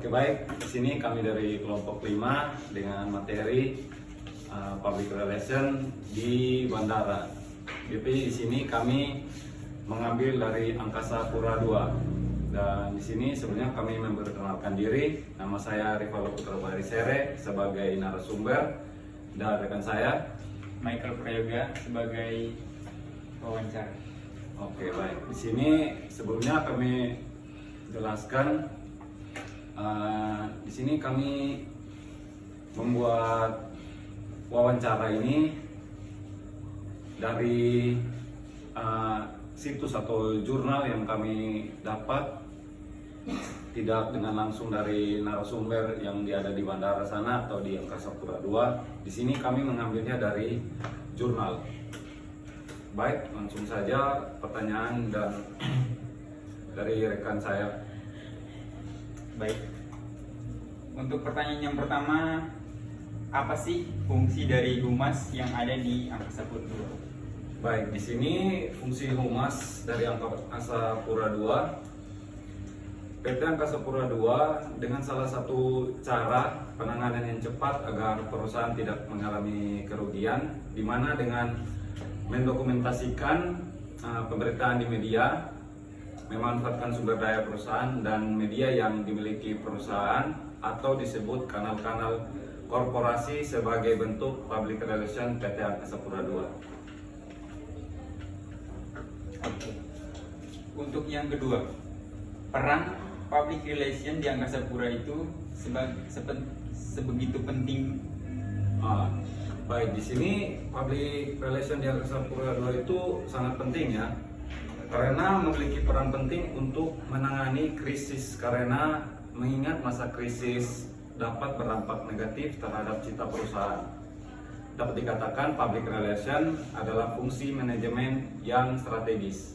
Oke, baik, di sini kami dari kelompok 5 dengan materi Public Relation di Bandara. Jadi di sini kami mengambil dari Angkasa Pura II. Dan di sini sebenarnya kami memperkenalkan diri. Nama saya Rifalo Putra Barisere sebagai narasumber dan rekan saya Michael Prayoga sebagai wawancara. Oke, baik. Di sini sebelumnya kami jelaskan. Di sini kami membuat wawancara ini dari situs atau jurnal yang kami dapat, tidak dengan langsung dari narasumber yang ada di bandara sana atau di Angkasa Pura II. Di sini kami mengambilnya dari jurnal. Baik, langsung saja pertanyaan dan dari rekan saya. Baik. Untuk pertanyaan yang pertama, apa sih fungsi dari humas yang ada di Angkasa Pura II? Baik, di sini fungsi humas dari Angkasa Pura II, PT Angkasa Pura II dengan salah satu cara penanganan yang cepat agar perusahaan tidak mengalami kerugian, di mana dengan mendokumentasikan pemberitaan di media, memanfaatkan sumber daya perusahaan dan media yang dimiliki perusahaan atau disebut kanal-kanal korporasi sebagai bentuk public relation PT Angkasa Pura II. Oke. Untuk yang kedua, peran public relation di Angkasa Pura itu sebegitu penting. Baik, di sini public relation di Angkasa Pura II itu sangat penting ya, karena memiliki peran penting untuk menangani krisis, karena mengingat masa krisis dapat berdampak negatif terhadap citra perusahaan. Dapat dikatakan public relation adalah fungsi manajemen yang strategis.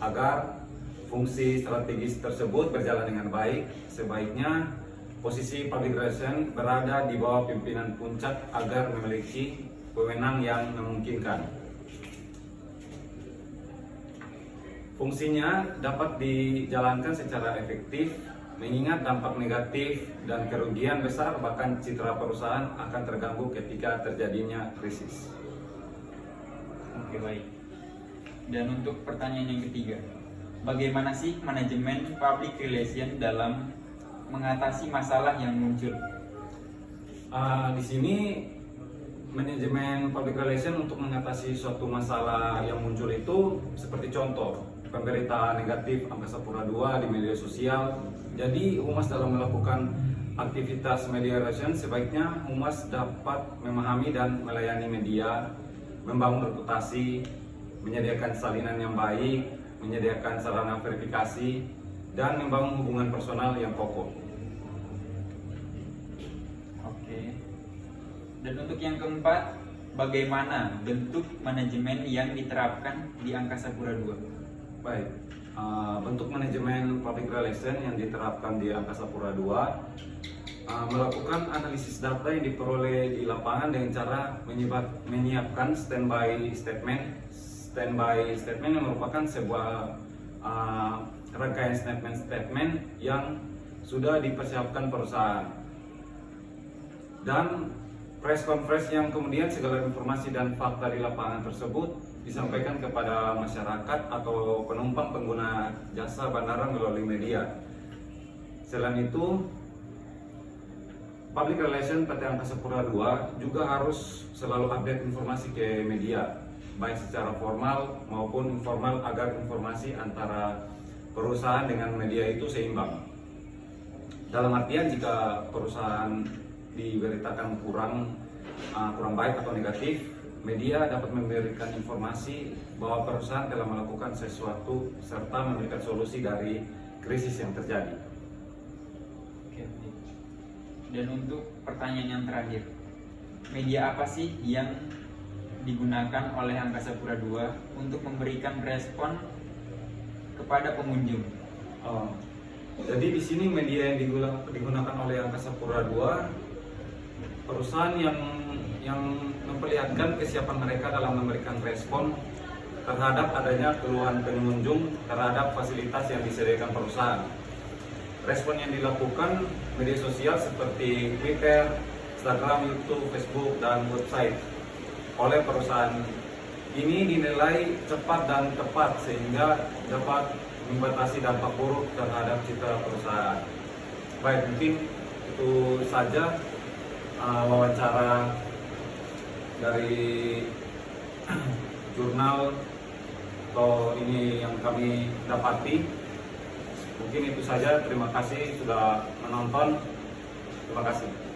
Agar fungsi strategis tersebut berjalan dengan baik, sebaiknya posisi public relation berada di bawah pimpinan puncak agar memiliki wewenang yang memungkinkan. Fungsinya dapat dijalankan secara efektif, mengingat dampak negatif dan kerugian besar bahkan citra perusahaan akan terganggu ketika terjadinya krisis. Oke, baik. Dan untuk pertanyaan yang ketiga, bagaimana sih manajemen public relation dalam mengatasi masalah yang muncul? Di sini manajemen public relation untuk mengatasi suatu masalah yang muncul itu seperti contoh pemberitaan negatif Angkasa Pura II di media sosial. Jadi humas dalam melakukan aktivitas media relation sebaiknya humas dapat memahami dan melayani media, membangun reputasi, menyediakan salinan yang baik, menyediakan sarana verifikasi, dan membangun hubungan personal yang kokoh. Oke. Dan untuk yang keempat, bagaimana bentuk manajemen yang diterapkan di Angkasa Pura II? Baik, bentuk manajemen public relation yang diterapkan di Angkasa Pura II melakukan analisis data yang diperoleh di lapangan dengan cara menyiapkan standby statement. Standby statement yang merupakan sebuah rangkaian statement yang sudah dipersiapkan perusahaan, dan press conference yang kemudian segala informasi dan fakta di lapangan tersebut disampaikan kepada masyarakat atau penumpang pengguna jasa bandara melalui media. Selain itu, public relation PT Angkasa Pura II juga harus selalu update informasi ke media, baik secara formal maupun informal, agar informasi antara perusahaan dengan media itu seimbang. Dalam artian, jika perusahaan diberitakan kurang baik atau negatif, media dapat memberikan informasi bahwa perusahaan telah melakukan sesuatu serta memberikan solusi dari krisis yang terjadi. Oke. Dan untuk pertanyaan yang terakhir, media apa sih yang digunakan oleh Angkasa Pura II untuk memberikan respon kepada pengunjung? Jadi di sini media yang digunakan oleh Angkasa Pura II, perusahaan yang memperlihatkan kesiapan mereka dalam memberikan respon terhadap adanya keluhan pengunjung terhadap fasilitas yang disediakan perusahaan. Respon yang dilakukan media sosial seperti Twitter, Instagram, YouTube, Facebook, dan website oleh perusahaan ini dinilai cepat dan tepat sehingga dapat membatasi dampak buruk terhadap citra perusahaan. Baik, mungkin itu saja wawancara dari jurnal atau ini yang kami dapati. Mungkin itu saja. Terima kasih sudah menonton. Terima kasih.